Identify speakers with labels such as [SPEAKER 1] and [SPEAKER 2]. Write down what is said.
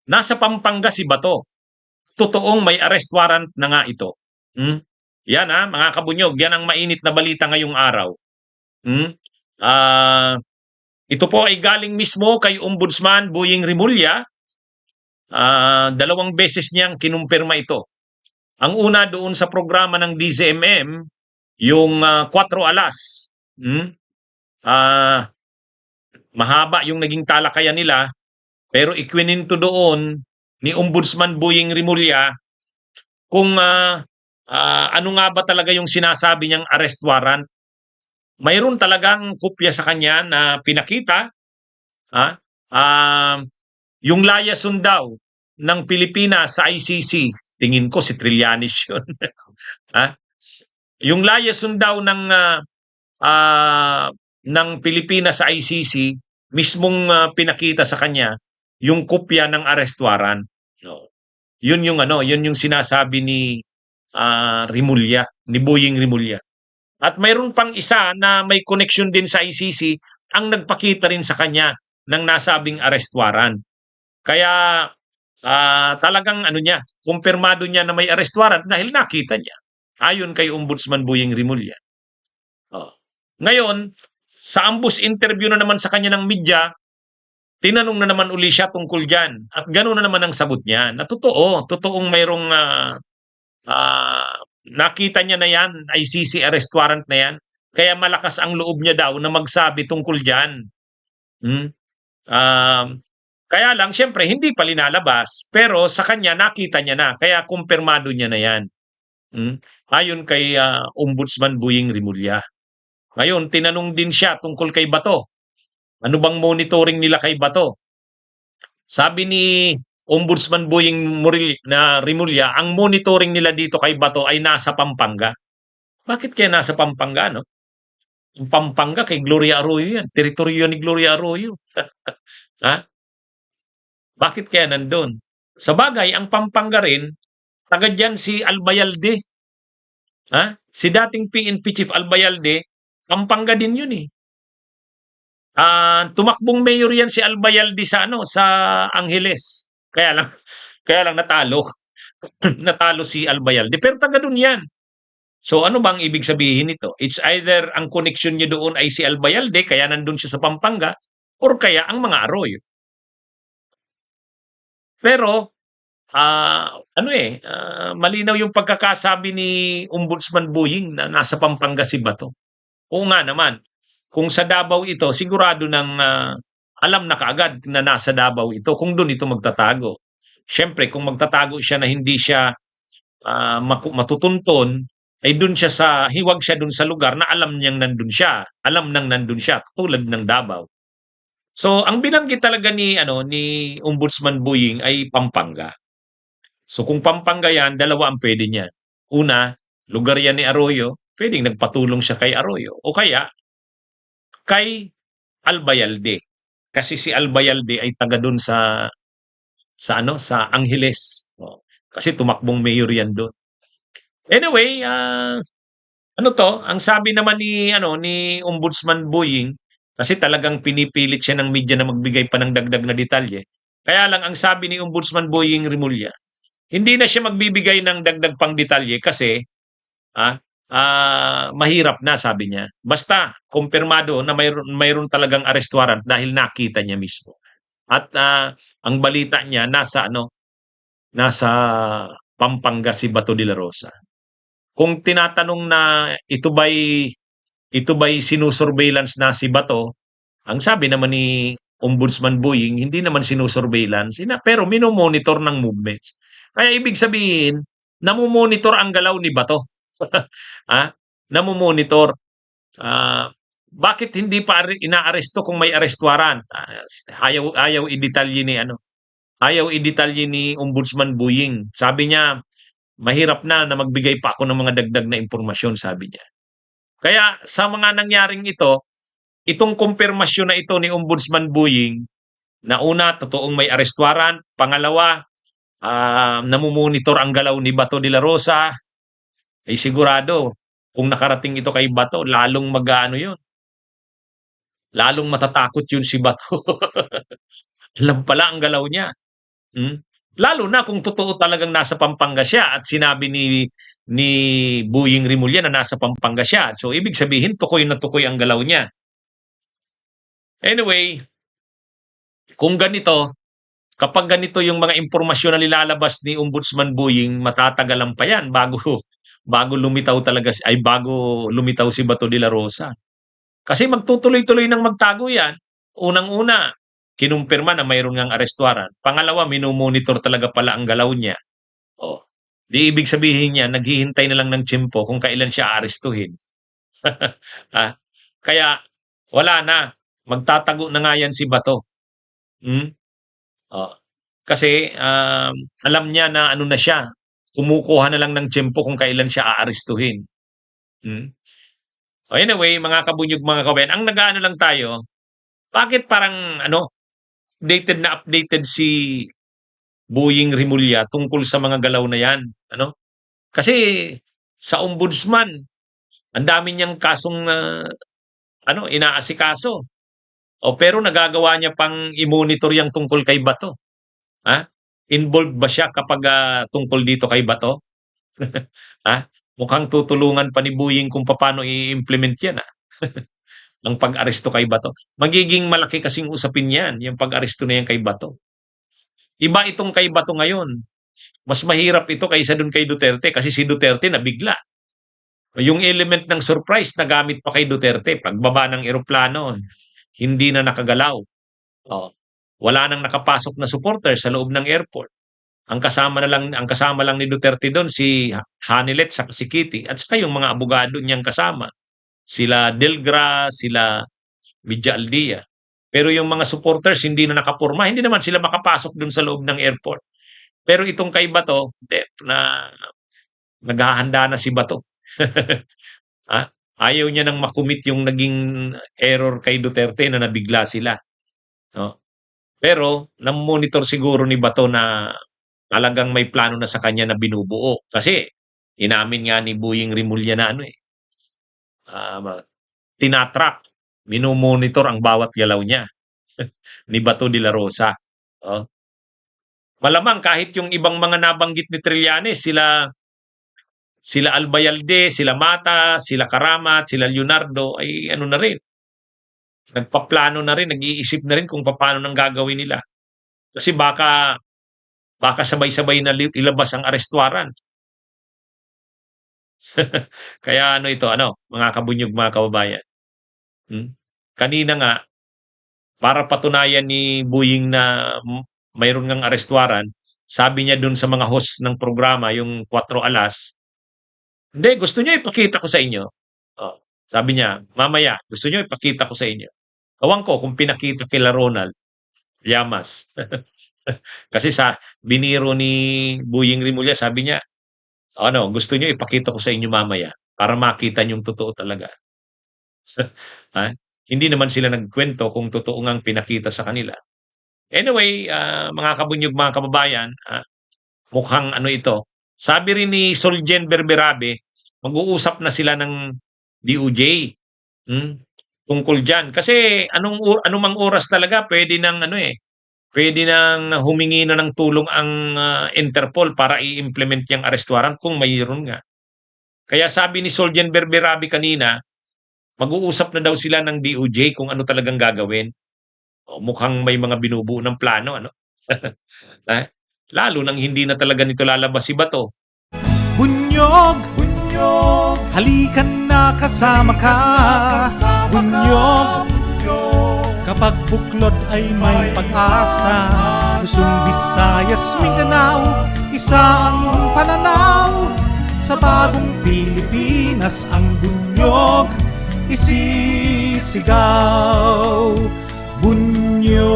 [SPEAKER 1] Nasa Pampanga si Bato. Totoong may arrest warrant na nga ito. Hmm? Yan mga kabunyog, yan ang mainit na balita ngayong araw. Hmm? Ah, ito po ay galing mismo kay Ombudsman Boying Rimulya. Dalawang beses niyang kinumpirma ito. Ang una doon sa programa ng DZMM, yung 4 alas. Ah, mahaba yung naging talakayan nila, pero ikwininto doon ni Ombudsman Boying Rimulya kung ano nga ba talaga yung sinasabi niyang arrest warrant. Mayroon talagang kopya sa kanya na pinakita. Ha? Yung layason daw ng Pilipinas sa ICC, tingin ko si Trillanes yun. ha? Yung layason daw ng Pilipinas sa ICC, mismong pinakita sa kanya yung kopya ng arrest warrant. No. Yun yung sinasabi ni Rimulya, ni Boying Rimulya. At mayroon pang isa na may connection din sa ICC ang nagpakita rin sa kanya ng nasabing arrest warrant. Kaya talagang niya, kumpirmado niya na may arrest warrant dahil nakita niya. Ayon kay Ombudsman Boying Rimulya. Oh. Ngayon, sa ambush interview na naman sa kanya ng media, tinanong na naman uli siya tungkol dyan. At gano'n na naman ang sagot niya. Na totoong mayroong nakita niya na yan, ICC arrest warrant na yan. Kaya malakas ang loob niya daw na magsabi tungkol dyan. Kaya lang, syempre, hindi pa linalabas. Pero sa kanya, nakita niya na. Kaya kumpirmado niya na yan. Ayon kay Ombudsman Boying Rimulya. Ngayon, tinanong din siya tungkol kay Bato. Ano bang monitoring nila kay Bato? Sabi ni Ombudsman Boying Rimulya, ang monitoring nila dito kay Bato ay nasa Pampanga. Bakit kaya nasa Pampanga, no? Yung Pampanga kay Gloria Arroyo yan. Teritoryo ni Gloria Arroyo. ha? Bakit kaya nandun? Sa bagay, ang Pampanga rin, taga dyan si Albayalde. Si dating PNP Chief Albayalde, Pampanga din yun eh. Tumakbong mayor yan si Albayalde sa Angeles. Kaya lang natalo. natalo si Albayalde. Pero taga doon yan. So ano bang ibig sabihin nito? It's either ang connection niya doon ay si Albayalde, kaya nandun siya sa Pampanga, or kaya ang mga Arroyo. Pero, malinaw yung pagkakasabi ni Ombudsman Boying na nasa Pampanga si Bato. Oo nga naman, kung sa Davao ito, sigurado nang alam na kaagad na nasa Davao ito kung doon ito magtatago. Siyempre, kung magtatago siya na hindi siya matutunton, ay doon siya hiwag siya doon sa lugar na alam niyang nandun siya. Alam nang nandun siya, tulad ng Davao. So, ang binanggit talaga ni Ombudsman Boying ay Pampanga. So, kung Pampanga yan, dalawa ang pwede niyan. Una, lugar yan ni Arroyo, pwedeng nagpatulong siya kay Arroyo. O kaya, kay Albayalde. Kasi si Albayalde ay taga doon sa Angeles. Kasi tumakbong mayor yan doon. Anyway, ang sabi naman ni Ombudsman Boying, kasi talagang pinipilit siya ng media na magbigay pa ng dagdag na detalye. Kaya lang ang sabi ni Ombudsman Boying Rimulya, hindi na siya magbibigay ng dagdag pang detalye kasi mahirap na, sabi niya. Basta kumpirmado na mayroon talagang arrest warrant dahil nakita niya mismo. At ang balita niya nasa Pampanga si Bato de la Rosa. Kung tinatanong na ito ba'y sinusurveillance na si Bato, ang sabi naman ni Ombudsman Boying, hindi naman sinusurveillance, pero minomonitor ng movements. Kaya ibig sabihin, namomonitor ang galaw ni Bato. Namomonitor. Bakit hindi pa inaaresto kung may arrest warrant? Ayaw i-detalye ni Ombudsman Boying. Sabi niya, mahirap na magbigay pa ako ng mga dagdag na impormasyon, sabi niya. Kaya sa mga nangyaring itong kumpirmasyon na ito ni Ombudsman Boying, na una, totoong may arrest warrant. Pangalawa, namumonitor ang galaw ni Bato de la Rosa. Ay sigurado, kung nakarating ito kay Bato, lalong yun. Lalong matatakot yun si Bato. Alam pala ang galaw niya. Hmm, lalo na kung totoo talagang nasa Pampanga siya at sinabi ni Boying Rimulya na nasa Pampanga siya. So, ibig sabihin tukoy na tukoy ang galaw niya. Anyway, kung ganito, kapag ganito yung mga impormasyon na nilalabas ni Ombudsman Boying, matatagalan pa yan bago bago lumitaw talaga bago lumitaw si Bato de la Rosa. Kasi magtutuloy-tuloy ng magtago yan. Unang-una, kinumpirma na mayroon ngang arrest warrant. Pangalawa, minomonitor talaga pala ang galaw niya. Oh, di ibig sabihin niya, naghihintay na lang ng tiyempo kung kailan siya aarestuhin. Ah, kaya wala na. Magtatago na nga yan si Bato. Hmm? Oh. Kasi alam niya na ano na siya, kumukuha na lang ng tiyempo kung kailan siya aarestuhin. Hmm? Oh, anyway, mga kabunyog, mga kabayan, ang nag-aano lang tayo, bakit parang ano, updated si Boying Rimulya tungkol sa mga galaw na yan, ano? Kasi sa ombudsman, ang dami niyang kasong ano, inaasikaso. O pero nagagawa niya pang i-monitor yang tungkol kay Bato. Ha? Involved ba siya kapag tungkol dito kay Bato? Ha? Mukhang tutulungan pa ni Boying kung paano i-implement yan. Ang pag-aresto kay Bato. Magiging malaki kasing usapin yan, yung pag-aresto na yan kay Bato. Iba itong kay Bato ngayon. Mas mahirap ito kaysa dun kay Duterte kasi si Duterte nabigla. Yung element ng surprise na gamit pa kay Duterte, pagbaba ng eroplano, hindi na nakagalaw. Oh. Wala nang nakapasok na supporter sa loob ng airport. Ang kasama lang ni Duterte doon si Hanilet sa si Kitty at saka yung mga abogado niyang kasama. Sila Delgra, sila Vidya Aldia. Pero yung mga supporters hindi na nakapurma, hindi naman sila makapasok doon sa loob ng airport. Pero itong kay Bato, na naghahanda na si Bato. Ha? Ayaw niya nang makumit yung naging error kay Duterte na nabigla sila. No? Pero na-monitor siguro ni Bato na talagang may plano na sa kanya na binubuo. Kasi inamin nga ni Boying Rimulya na ano tinatrack, minomonitor ang bawat galaw niya ni Bato de la Rosa. Oh. Malamang kahit yung ibang mga nabanggit ni Trillanes, sila Albayalde, sila Mata, sila Karamat, sila Leonardo, ay ano na rin. Nagpaplano na rin, nag-iisip na rin kung paano nang gagawin nila. Kasi baka sabay-sabay na ilabas ang arrest warrant. Kaya ano ito, mga kabunyog, mga kababayan. Kanina nga, para patunayan ni Boying na mayroon ngang arrest warrant, sabi niya dun sa mga host ng programa, yung 4 alas, hindi, gusto niyo ipakita ko sa inyo. Oh, sabi niya, mamaya, gusto niyo ipakita ko sa inyo. Ewan ko kung pinakita kila Ronald Llamas. Kasi sa biniro ni Boying Rimulya, sabi niya, gusto niyo ipakita ko sa inyo mamaya para makita niyong totoo talaga. Ha? Hindi naman sila nagkwento kung totoo ngang pinakita sa kanila. Anyway, mga kabunyog, mga kababayan, mukhang ano ito. Sabi rin ni Soljen Berberabe, mag-uusap na sila ng DOJ tungkol diyan. Kasi anumang oras talaga pwede nang pwede nang humingi na ng tulong ang Interpol para i-implement yung arrest warrant kung mayroon nga. Kaya sabi ni Soljen Berberabe kanina, mag-uusap na daw sila ng DOJ kung ano talagang gagawin. Mukhang may mga binubuo ng plano, lalo nang hindi na talaga nito lalabas si Bato.
[SPEAKER 2] Bunyog, bunyog, halikan na kasama ka. Bunyog, kapag buklod ay may pag-asa. Luzon, Visayas, Mindanao, isa ang pananaw. Sa bagong Pilipinas ang bunyog isisigaw. Bunyog.